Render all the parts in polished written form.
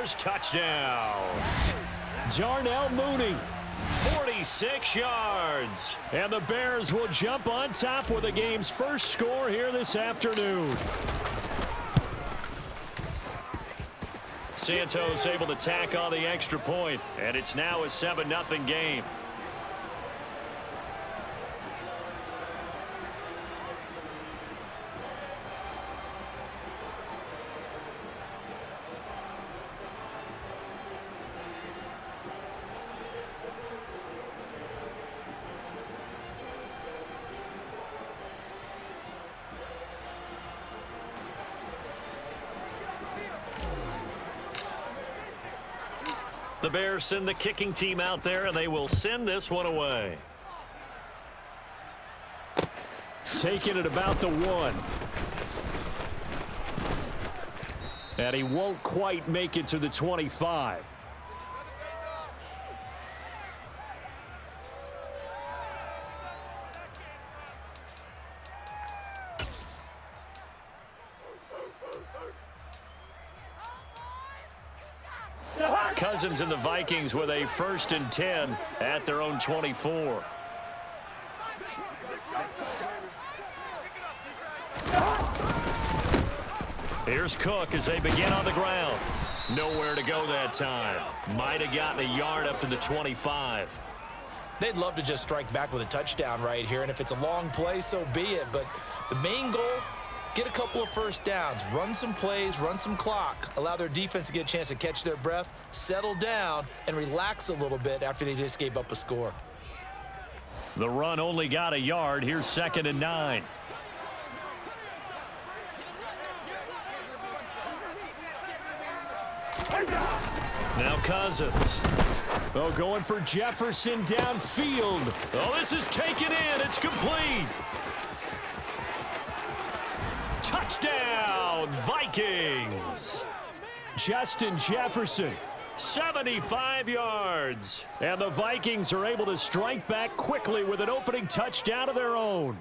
Bears touchdown. Darnell Mooney, 46 yards. And the Bears will jump on top with the game's first score here this afternoon. Santos able to tack on the extra point, and it's now a 7-0 game. The Bears send the kicking team out there, and they will send this one away. Taking it about the 1. And he won't quite make it to the 25. Cousins and the Vikings with a 1st and 10 at their own 24. Here's Cook as they begin on the ground. Nowhere to go that time. Might have gotten a yard up to the 25. They'd love to just strike back with a touchdown right here, and if it's a long play, so be it. But the main goal, get a couple of first downs, run some plays, run some clock, allow their defense to get a chance to catch their breath, settle down, and relax a little bit after they just gave up a score. The run only got a yard. Here's 2nd and 9. Now Cousins. Oh, going for Jefferson downfield. Oh, this is taken in. It's complete. Touchdown, Vikings. Justin Jefferson, 75 yards. And the Vikings are able to strike back quickly with an opening touchdown of their own.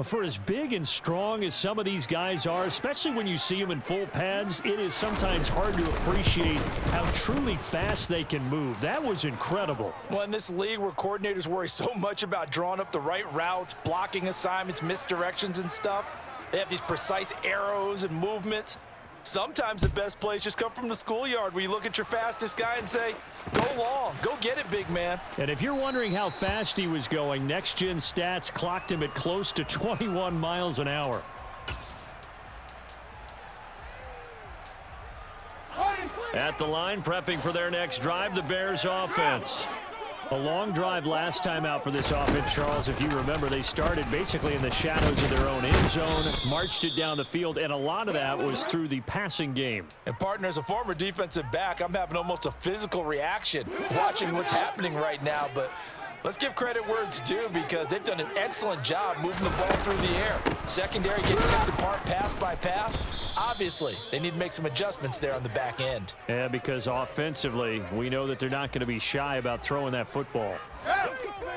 For as big and strong as some of these guys are, especially when you see them in full pads, it is sometimes hard to appreciate how truly fast they can move. That was incredible. Well, in this league where coordinators worry so much about drawing up the right routes, blocking assignments, misdirections and stuff, they have these precise arrows and movements. Sometimes the best plays just come from the schoolyard where you look at your fastest guy and say, go long, go get it, big man. And if you're wondering how fast he was going, Next Gen Stats clocked him at close to 21 miles an hour. At the line, prepping for their next drive, the Bears offense. A long drive last time out for this offense, Charles. If you remember, they started basically in the shadows of their own end zone, marched it down the field, and a lot of that was through the passing game. And, partner, as a former defensive back, I'm having almost a physical reaction watching what's happening right now. But let's give credit where it's due because they've done an excellent job moving the ball through the air. Secondary getting picked apart pass by pass. Obviously, they need to make some adjustments there on the back end. Yeah, because offensively, we know that they're not going to be shy about throwing that football.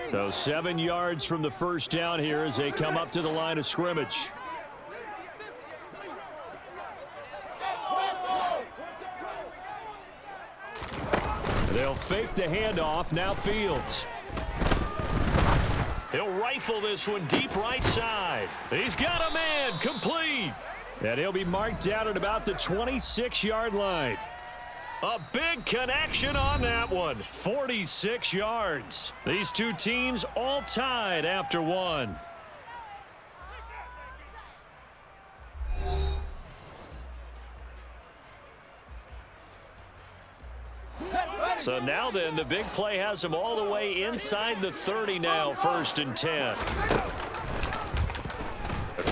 So 7 yards from the first down here as they come up to the line of scrimmage. They'll fake the handoff. Now Fields. He'll rifle this one deep right side. He's got a man. Complete. And he'll be marked down at about the 26-yard line. A big connection on that one. 46 yards. These two teams all tied after one. So now then, the big play has them all the way inside the 30 now, 1st and 10.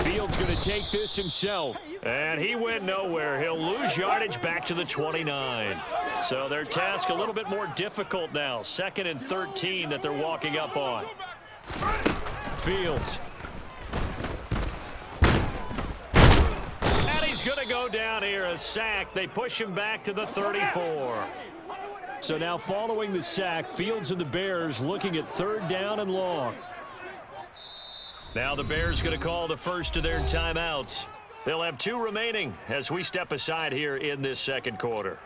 Fields going to take this himself, and he went nowhere. He'll lose yardage back to the 29. So their task a little bit more difficult now. 2nd and 13 that they're walking up on. Fields. And he's going to go down here, a sack. They push him back to the 34. So now following the sack, Fields and the Bears looking at 3rd down and long. Now the Bears going to call the first of their timeouts. They'll have 2 remaining as we step aside here in this second quarter.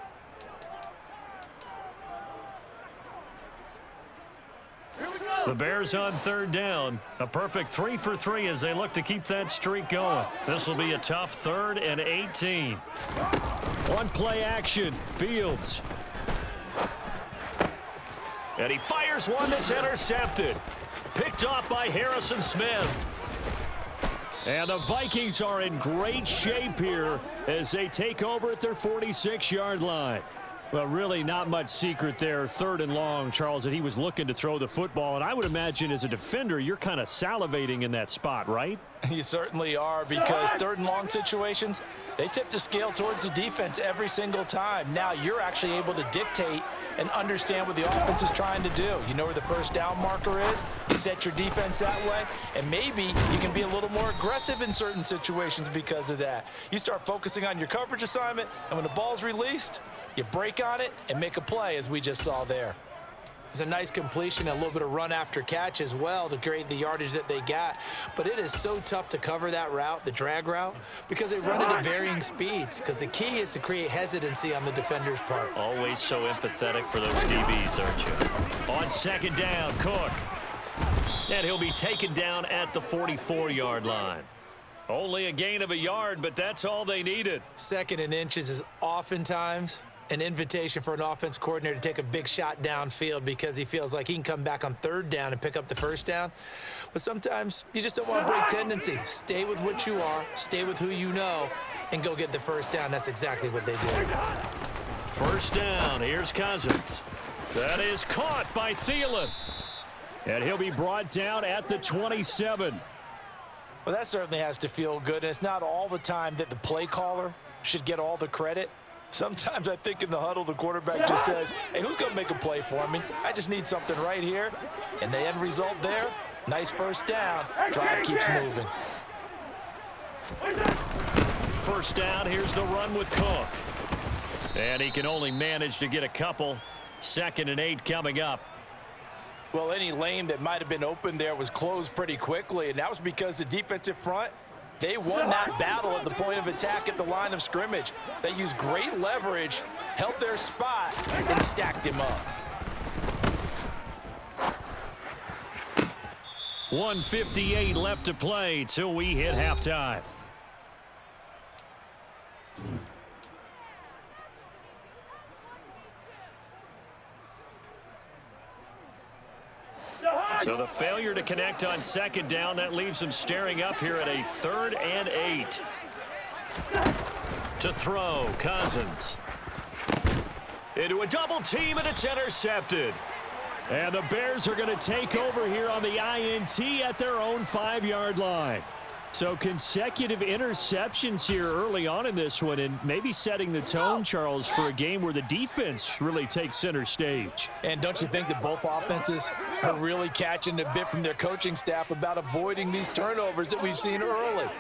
The Bears on third down. A perfect 3 for 3 as they look to keep that streak going. This will be a tough 3rd and 18. One play action. Fields. And he fires one that's intercepted. Picked off by Harrison Smith. And the Vikings are in great shape here as they take over at their 46-yard line. Well, really not much secret there. 3rd and long, Charles, that he was looking to throw the football. And I would imagine as a defender, you're kind of salivating in that spot, right? You certainly are, because 3rd and long situations, they tip the scale towards the defense every single time. Now you're actually able to dictate and understand what the offense is trying to do. You know where the first down marker is. You set your defense that way, and maybe you can be a little more aggressive in certain situations because of that. You start focusing on your coverage assignment, and when the ball's released, you break on it and make a play, as we just saw there. It's a nice completion, a little bit of run after catch as well to create the yardage that they got. But it is so tough to cover that route, the drag route, because they run it at varying speeds. Because the key is to create hesitancy on the defender's part. Always so empathetic for those DBs, aren't you? On 2nd down, Cook. And he'll be taken down at the 44-yard line. Only a gain of a yard, but that's all they needed. 2nd and inches is oftentimes an invitation for an offense coordinator to take a big shot downfield because he feels like he can come back on 3rd down and pick up the 1st down. But sometimes you just don't want to break tendency. Stay with what you are, stay with who you know, and go get the 1st down. That's exactly what they did. 1st down, here's Cousins. That is caught by Thielen. And he'll be brought down at the 27. Well, that certainly has to feel good, and it's not all the time that the play caller should get all the credit. Sometimes I think in the huddle, the quarterback just says, hey, who's going to make a play for me? I just need something right here. And the end result there, nice 1st down. Drive keeps moving. 1st down, here's the run with Cook. And he can only manage to get a couple. 2nd and 8 coming up. Well, any lane that might have been open there was closed pretty quickly, and that was because the defensive front, they won that battle at the point of attack at the line of scrimmage. They used great leverage, held their spot, and stacked him up. 1:58 left to play till we hit halftime. So the failure to connect on 2nd down, that leaves them staring up here at a 3rd and 8. To throw, Cousins. Into a double team, and it's intercepted. And the Bears are going to take over here on the INT at their own 5-yard line. So consecutive interceptions here early on in this one, and maybe setting the tone, Charles, for a game where the defense really takes center stage. And don't you think that both offenses are really catching a bit from their coaching staff about avoiding these turnovers that we've seen early?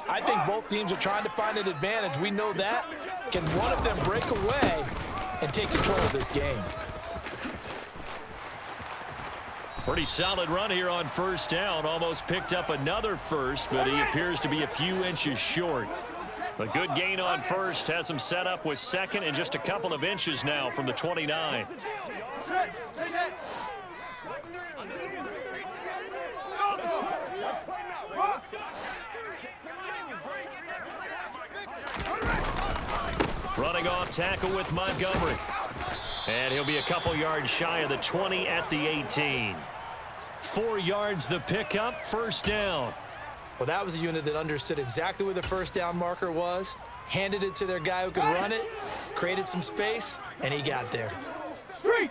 I think both teams are trying to find an advantage. We know that. Can one of them break away and take control of this game? Pretty solid run here on 1st down. Almost picked up another first, but he appears to be a few inches short. A good gain on 1st has him set up with 2nd and just a couple of inches now from the 29. Running off tackle with Montgomery. And he'll be a couple yards shy of the 20 at the 18. 4 yards the pickup, 1st down. Well, that was a unit that understood exactly where the 1st down marker was, handed it to their guy who could run it, created some space, and he got there. 3.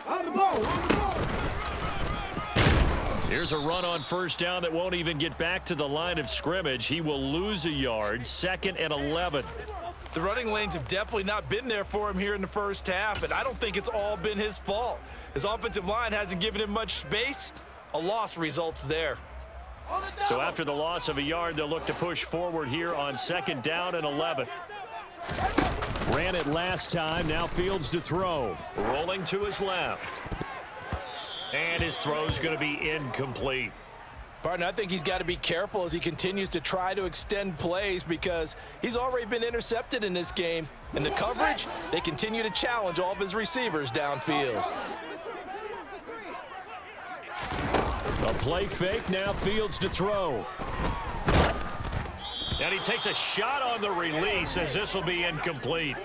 On the ball. Here's a run on 1st down that won't even get back to the line of scrimmage. He will lose a yard, 2nd and 11. The running lanes have definitely not been there for him here in the 1st half, and I don't think it's all been his fault. His offensive line hasn't given him much space. A loss results there. So after the loss of a yard, they'll look to push forward here on 2nd down and 11. Ran it last time, now Fields to throw. Rolling to his left. And his throw's going to be incomplete. Partner, I think he's got to be careful as he continues to try to extend plays because he's already been intercepted in this game. In the coverage, they continue to challenge all of his receivers downfield. A play fake, now Fields to throw. And he takes a shot on the release as this will be incomplete.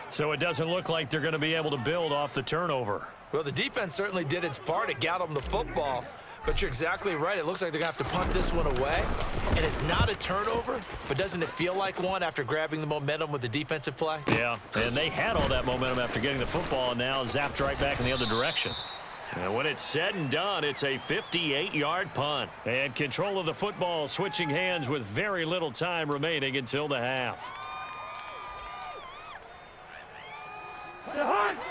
So it doesn't look like they're going to be able to build off the turnover. Well, the defense certainly did its part. It got them the football. But you're exactly right. It looks like they're going to have to punt this one away. And it's not a turnover, but doesn't it feel like one after grabbing the momentum with the defensive play? Yeah, and they had all that momentum after getting the football and now zapped right back in the other direction. And when it's said and done, it's a 58-yard punt. And control of the football switching hands with very little time remaining until the half.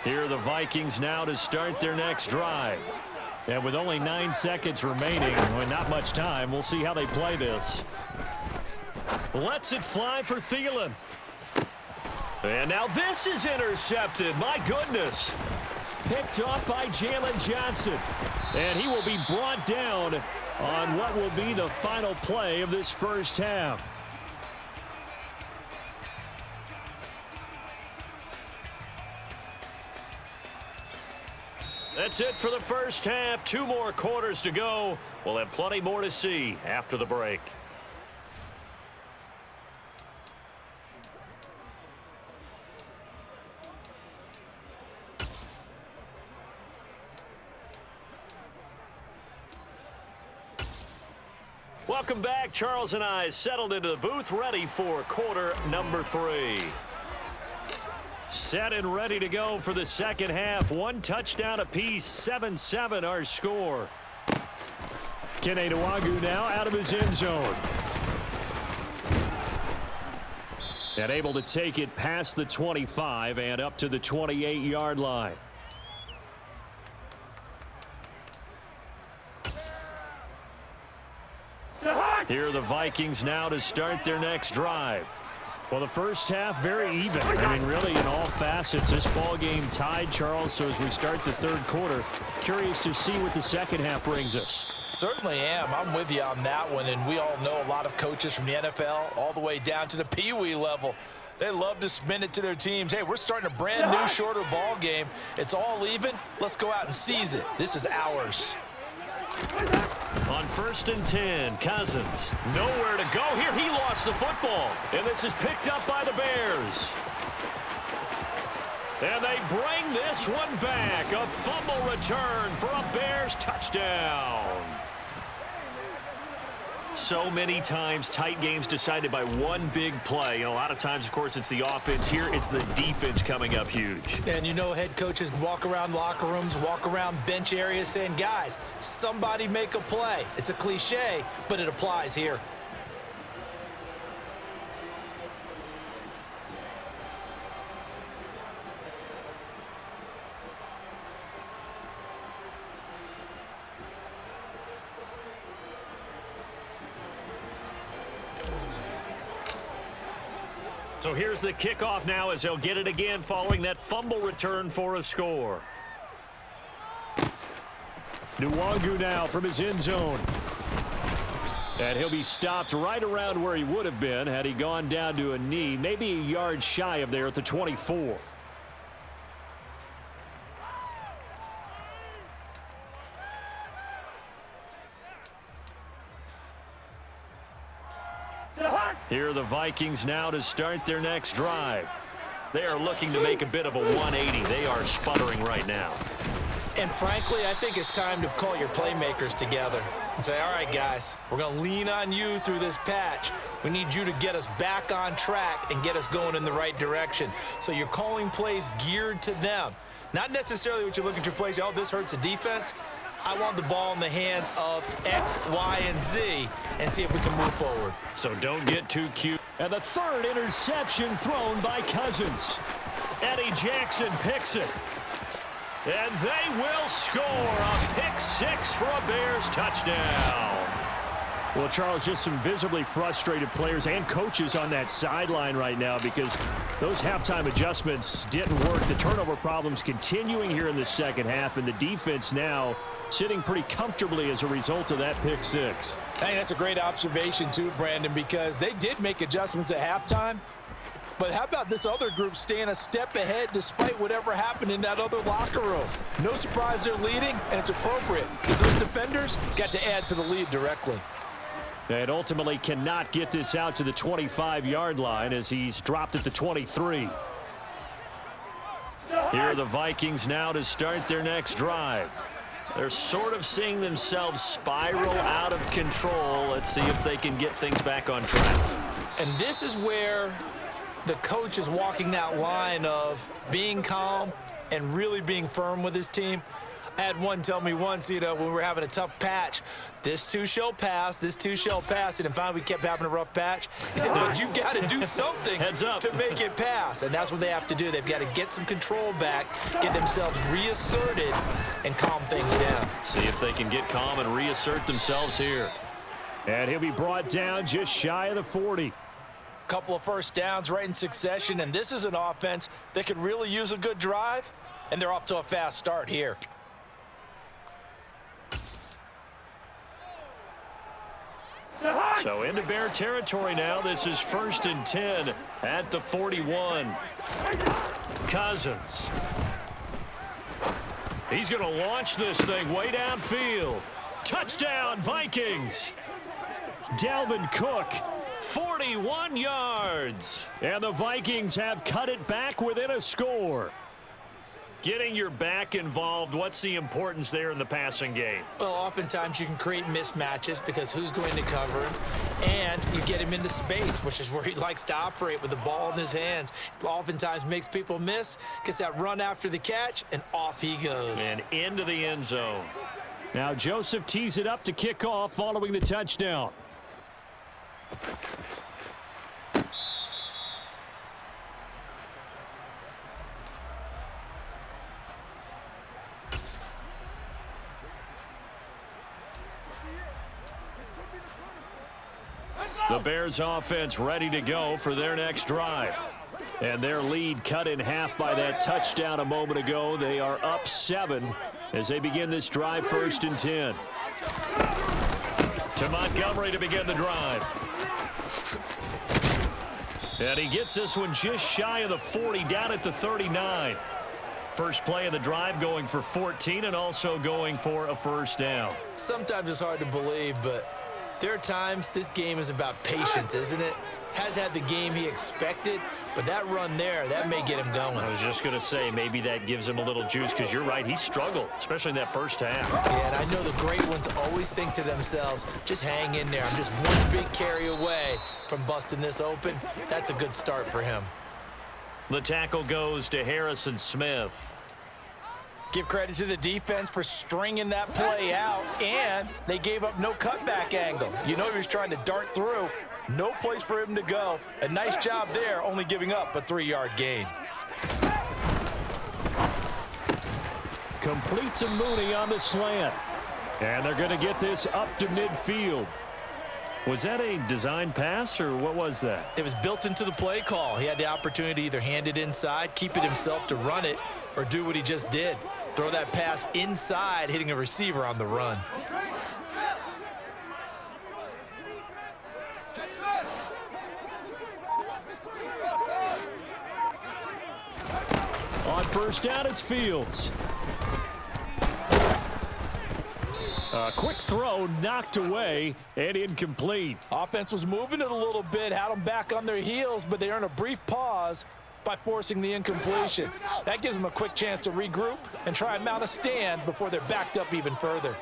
Here are the Vikings now to start their next drive. And with only 9 seconds remaining, and not much time, we'll see how they play this. Lets it fly for Thielen. And now this is intercepted. My goodness. Picked off by Jalen Johnson. And he will be brought down on what will be the final play of this first half. That's it for the first half. 2 more quarters to go. We'll have plenty more to see after the break. Welcome back. Charles and I settled into the booth, ready for quarter number 3. Set and ready to go for the second half. 1 touchdown apiece, 7-7 our score. Kene Nwagu now out of his end zone. And able to take it past the 25 and up to the 28-yard line. Here are the Vikings now to start their next drive. Well, the first half, very even. I mean, really, in all facets, this ball game tied, Charles. So as we start the third quarter, curious to see what the second half brings us. Certainly am. I'm with you on that one. And we all know a lot of coaches from the NFL all the way down to the Pee-wee level. They love to spin it to their teams. Hey, we're starting a brand new, shorter ball game. It's all even. Let's go out and seize it. This is ours. On 1st and 10, Cousins. Nowhere to go here. He lost the football. And this is picked up by the Bears. And they bring this one back. A fumble return for a Bears touchdown. So many times tight games decided by one big play. And a lot of times, of course, it's the offense. Here, it's the defense coming up huge. And you know head coaches walk around locker rooms, walk around bench areas saying, guys, somebody make a play. It's a cliche, but it applies here. So here's the kickoff now as he'll get it again following that fumble return for a score. Nwagu now from his end zone. And he'll be stopped right around where he would have been had he gone down to a knee, maybe a yard shy of there at the 24. Here are the Vikings now to start their next drive. They are looking to make a bit of a 180. They are sputtering right now. And frankly, I think it's time to call your playmakers together and say, all right, guys, we're going to lean on you through this patch. We need you to get us back on track and get us going in the right direction. So you're calling plays geared to them. Not necessarily what you look at your plays, oh, this hurts the defense. I want the ball in the hands of X, Y, and Z and see if we can move forward. So don't get too cute. And the third interception thrown by Cousins. Eddie Jackson picks it. And they will score a pick 6 for a Bears touchdown. Well, Charles, just some visibly frustrated players and coaches on that sideline right now because those halftime adjustments didn't work. The turnover problems continuing here in the second half, and the defense now sitting pretty comfortably as a result of that pick six. I think that's a great observation too, Brandon, because they did make adjustments at halftime. But how about this other group staying a step ahead despite whatever happened in that other locker room? No surprise they're leading, and it's appropriate. Those defenders got to add to the lead directly. And ultimately cannot get this out to the 25-yard line as he's dropped at the 23. Here are the Vikings now to start their next drive. They're sort of seeing themselves spiral out of control. Let's see if they can get things back on track. And this is where the coach is walking that line of being calm and really being firm with his team. I had one tell me once, when we were having a tough patch, this too shall pass, this too shall pass, and finally we kept having a rough patch. He said, but you've got to do something to make it pass, and that's what they have to do. They've got to get some control back, get themselves reasserted, and calm things down. See if they can get calm and reassert themselves here. And he'll be brought down just shy of the 40. Couple of first downs right in succession, and this is an offense that could really use a good drive, and they're off to a fast start here. So into Bear territory now. This is 1st and 10 at the 41. Cousins. He's going to launch this thing way downfield. Touchdown, Vikings. Dalvin Cook, 41 yards. And the Vikings have cut it back within a score. Getting your back involved, what's the importance there in the passing game? Well, oftentimes you can create mismatches because who's going to cover him, and you get him into space, which is where he likes to operate with the ball in his hands. Oftentimes makes people miss, gets that run after the catch, and off he goes. And into the end zone. Now Joseph tees it up to kick off following the touchdown. The Bears offense ready to go for their next drive. And their lead cut in half by that touchdown a moment ago. They are up 7 as they begin this drive, 1st and 10. To Montgomery to begin the drive. And he gets this one just shy of the 40, down at the 39. First play of the drive going for 14 and also going for a first down. Sometimes it's hard to believe, but there are times this game is about patience, isn't it? Has had the game he expected, but that run there, that may get him going. I was just going to say, maybe that gives him a little juice, because you're right, he struggled, especially in that first half. Yeah, and I know the great ones always think to themselves, just hang in there. I'm just one big carry away from busting this open. That's a good start for him. The tackle goes to Harrison Smith. Give credit to the defense for stringing that play out, and they gave up no cutback angle. You know he was trying to dart through. No place for him to go. A nice job there, only giving up a 3-yard gain. Complete to Mooney on the slant. And they're going to get this up to midfield. Was that a design pass, or what was that? It was built into the play call. He had the opportunity to either hand it inside, keep it himself to run it, or do what he just did. Throw that pass inside, hitting a receiver on the run. On first down, it's Fields. A quick throw knocked away and incomplete. Offense was moving it a little bit, had them back on their heels, but they earned a brief pause by forcing the incompletion. That gives them a quick chance to regroup and try and mount a stand before they're backed up even further.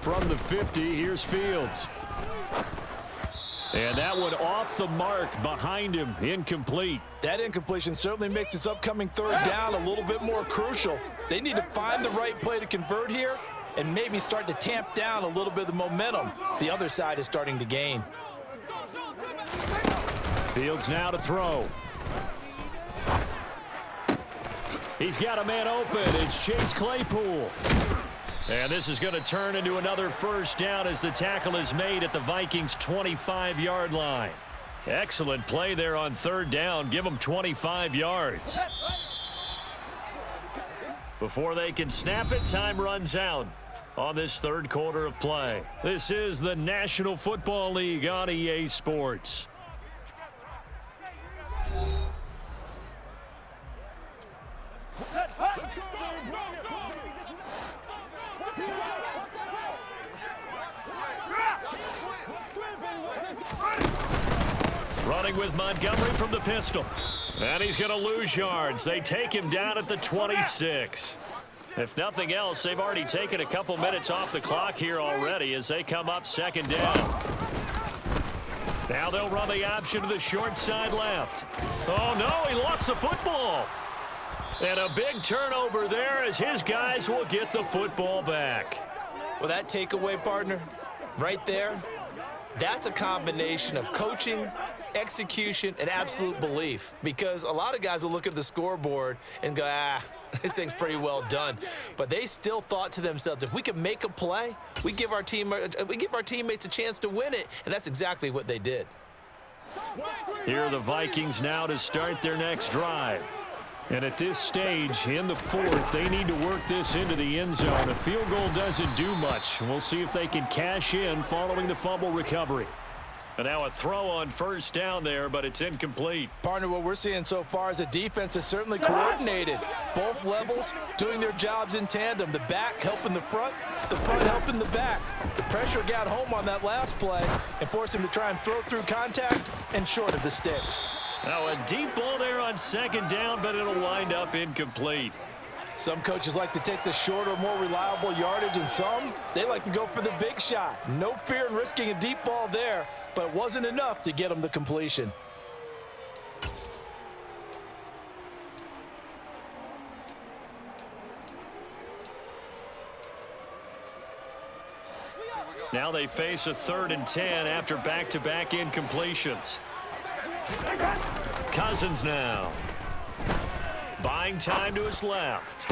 From the 50, here's Fields. And that one off the mark behind him, incomplete. That incompletion certainly makes this upcoming third down a little bit more crucial. They need to find the right play to convert here and maybe start to tamp down a little bit of the momentum the other side is starting to gain. Fields now to throw. He's got a man open. It's Chase Claypool. And this is going to turn into another first down as the tackle is made at the Vikings' 25-yard line. Excellent play there on third down. Give them 25 yards. Before they can snap it, time runs out on this third quarter of play. This is the National Football League on EA Sports. Running with Montgomery from the pistol. And he's going to lose yards. They take him down at the 26. If nothing else, they've already taken a couple minutes off the clock here already as they come up second down. Now they'll run the option to the short side left. Oh, no, he lost the football. And a big turnover there as his guys will get the football back. Well, that takeaway, partner, right there, that's a combination of coaching, execution, and absolute belief. Because a lot of guys will look at the scoreboard and go, this thing's pretty well done. But they still thought to themselves, if we can make a play, we give our teammates a chance to win it. And that's exactly what they did. Here are the Vikings now to start their next drive. And at this stage, in the fourth, they need to work this into the end zone. A field goal doesn't do much. We'll see if they can cash in following the fumble recovery. And now a throw on first down there, but it's incomplete. Partner, what we're seeing so far is the defense is certainly coordinated. Both levels doing their jobs in tandem. The back helping the front helping the back. The pressure got home on that last play and forced him to try and throw through contact and short of the sticks. Now a deep ball there on second down, but it'll wind up incomplete. Some coaches like to take the shorter, more reliable yardage, and some, they like to go for the big shot. No fear in risking a deep ball there, but it wasn't enough to get them the completion. Now they face a 3rd and 10 after back-to-back incompletions. Cousins now. Buying time to his left.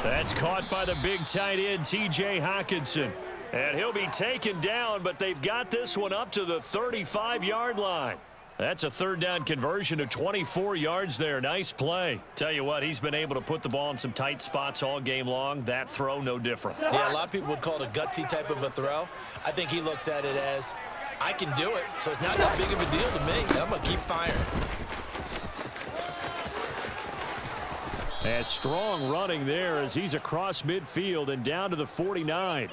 That's caught by the big tight end, T.J. Hockenson. And he'll be taken down, but they've got this one up to the 35-yard line. That's a 3rd down conversion of 24 yards there. Nice play. Tell you what, he's been able to put the ball in some tight spots all game long. That throw, no different. Yeah, a lot of people would call it a gutsy type of a throw. I think he looks at it as, I can do it, so it's not that big of a deal to me. I'm going to keep firing. And strong running there as he's across midfield and down to the 49.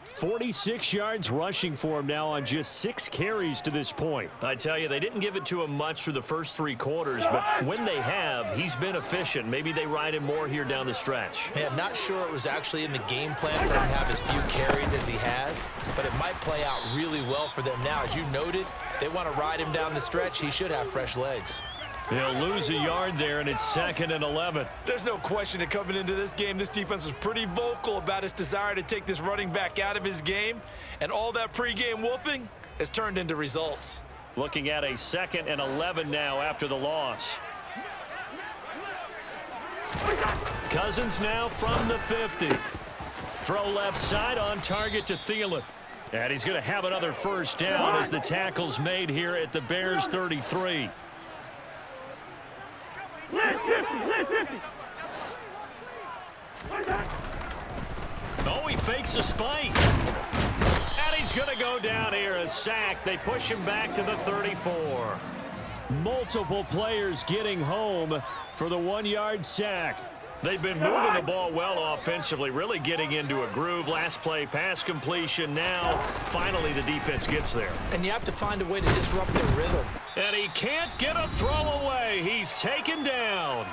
46 yards rushing for him now on just 6 carries to this point. I tell you, they didn't give it to him much through the first 3 quarters, but when they have, he's been efficient. Maybe they ride him more here down the stretch. Yeah, I'm not sure it was actually in the game plan for him to have as few carries as he has, but it might play out really well for them now. As you noted, if they want to ride him down the stretch, he should have fresh legs. He'll lose a yard there, and it's 2nd and 11. There's no question that coming into this game, this defense was pretty vocal about its desire to take this running back out of his game, and all that pregame wolfing has turned into results. Looking at a 2nd and 11 now after the loss. Cousins now from the 50. Throw left side on target to Thielen. And he's going to have another first down as the tackle's made here at the Bears 33. Oh, he fakes a spike. And he's going to go down here, a sack. They push him back to the 34. Multiple players getting home for the 1-yard sack. They've been moving the ball well offensively, really getting into a groove. Last play, pass completion. Now, finally, the defense gets there. And you have to find a way to disrupt their rhythm. And he can't get a throw away. He's taken down.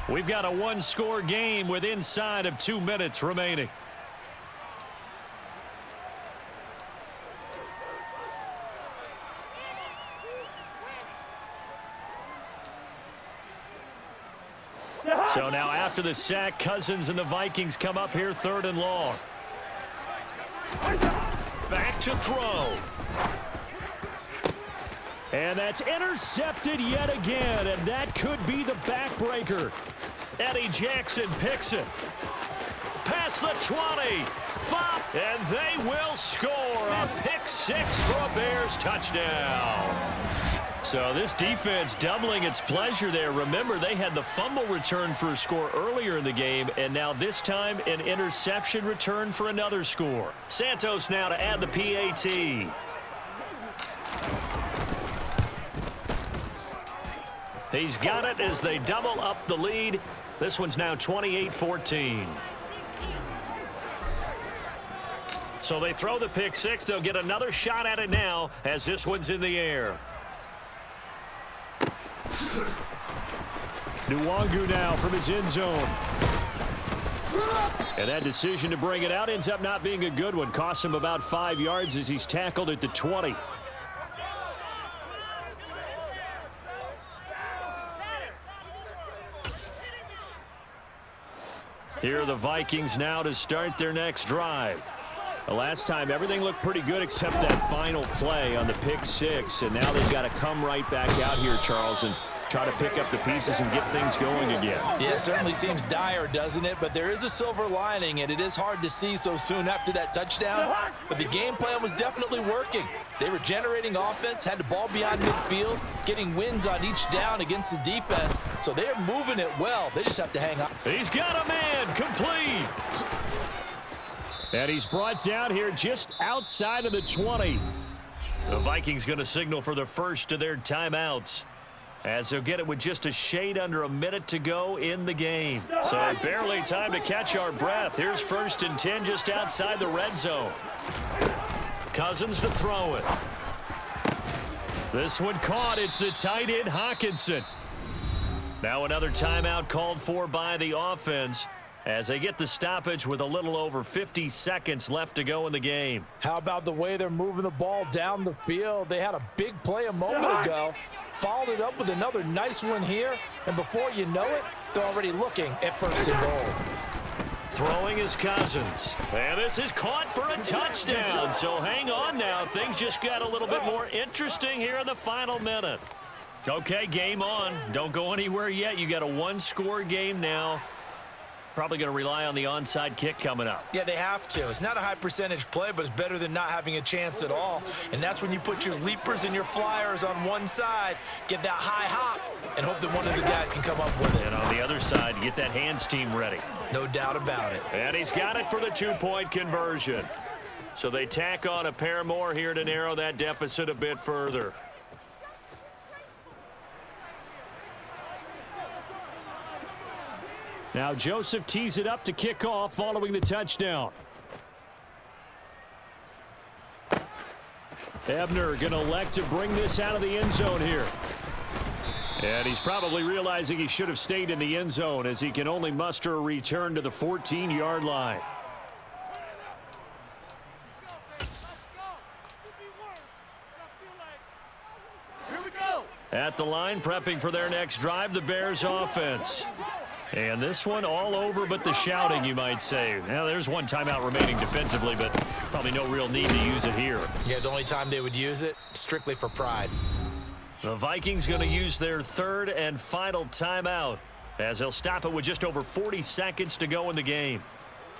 We've got a 1-score game with inside of 2 minutes remaining. So now after the sack, Cousins and the Vikings come up here 3rd and long. Back to throw. And that's intercepted yet again, and that could be the backbreaker. Eddie Jackson picks it. Past the 20. 5, and they will score a pick 6 for a Bears touchdown. So this defense doubling its pleasure there. Remember, they had the fumble return for a score earlier in the game, and now this time an interception return for another score. Santos now to add the PAT. He's got it as they double up the lead. This one's now 28-14. So they throw the pick six. They'll get another shot at it now as this one's in the air. Nwangu now from his end zone. And that decision to bring it out ends up not being a good one. Costs him about 5 yards as he's tackled at the 20. Here are the Vikings now to start their next drive. The last time everything looked pretty good except that final play on the pick six, and now they've got to come right back out here, Charles, and try to pick up the pieces and get things going again. Yeah, it certainly seems dire, doesn't it? But there is a silver lining, and it is hard to see so soon after that touchdown. But the game plan was definitely working. They were generating offense, had the ball beyond midfield, getting wins on each down against the defense. So they're moving it well. They just have to hang on. He's got a man, complete. And he's brought down here just outside of the 20. The Vikings going to signal for the first of their timeouts, as they'll get it with just a shade under a minute to go in the game. So barely time to catch our breath. Here's 1st and 10 just outside the red zone. Cousins to throw it. This one caught. It's the tight end Hawkinson. Now another timeout called for by the offense, as they get the stoppage with a little over 50 seconds left to go in the game. How about the way they're moving the ball down the field? They had a big play a moment ago, followed it up with another nice one here, and before you know it, they're already looking at 1st and goal. Throwing is Cousins. And this is caught for a touchdown. So hang on now. Things just got a little bit more interesting here in the final minute. Okay, game on. Don't go anywhere yet. You got a one-score game now. Probably going to rely on the onside kick coming up. Yeah, they have to. It's not a high percentage play, but it's better than not having a chance at all. And that's when you put your leapers and your flyers on one side, get that high hop, and hope that one of the guys can come up with it. And on the other side, get that hands team ready. No doubt about it. And he's got it for the two-point conversion. So they tack on a pair more here to narrow that deficit a bit further. Now Joseph tees it up to kick off following the touchdown. Ebner going to elect to bring this out of the end zone here. And he's probably realizing he should have stayed in the end zone, as he can only muster a return to the 14-yard line. At the line, prepping for their next drive, the Bears offense. And this one all over but the shouting, you might say. Now, there's one timeout remaining defensively, but probably no real need to use it here. Yeah, the only time they would use it, strictly for pride. The Vikings going to use their third and final timeout, as they'll stop it with just over 40 seconds to go in the game.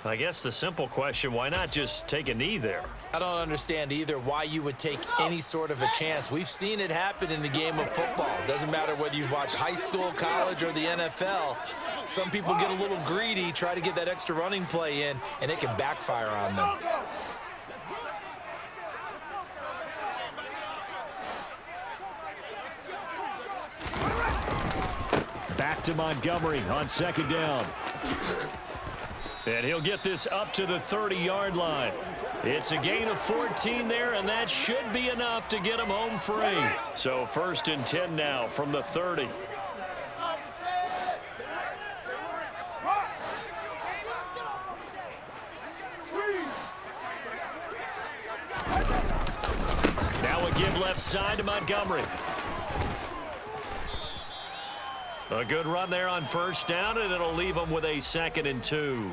I guess the simple question, why not just take a knee there? I don't understand either why you would take any sort of a chance. We've seen it happen in the game of football. Doesn't matter whether you've watched high school, college, or the NFL. Some people get a little greedy, try to get that extra running play in, and it can backfire on them. Back to Montgomery on 2nd down. And he'll get this up to the 30-yard line. It's a gain of 14 there, and that should be enough to get him home free. So 1st and 10 now from the 30. Now a give left side to Montgomery. A good run there on 1st down, and it'll leave them with a 2nd and 2.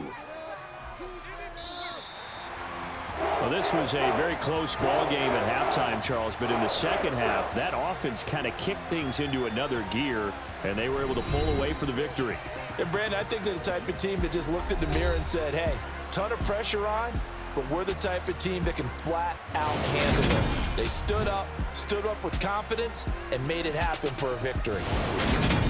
Well, this was a very close ball game at halftime, Charles, but in the second half, that offense kind of kicked things into another gear, and they were able to pull away for the victory. And, Brandon, I think they're the type of team that just looked at the mirror and said, hey, ton of pressure on, but we're the type of team that can flat out handle them. They stood up with confidence, and made it happen for a victory.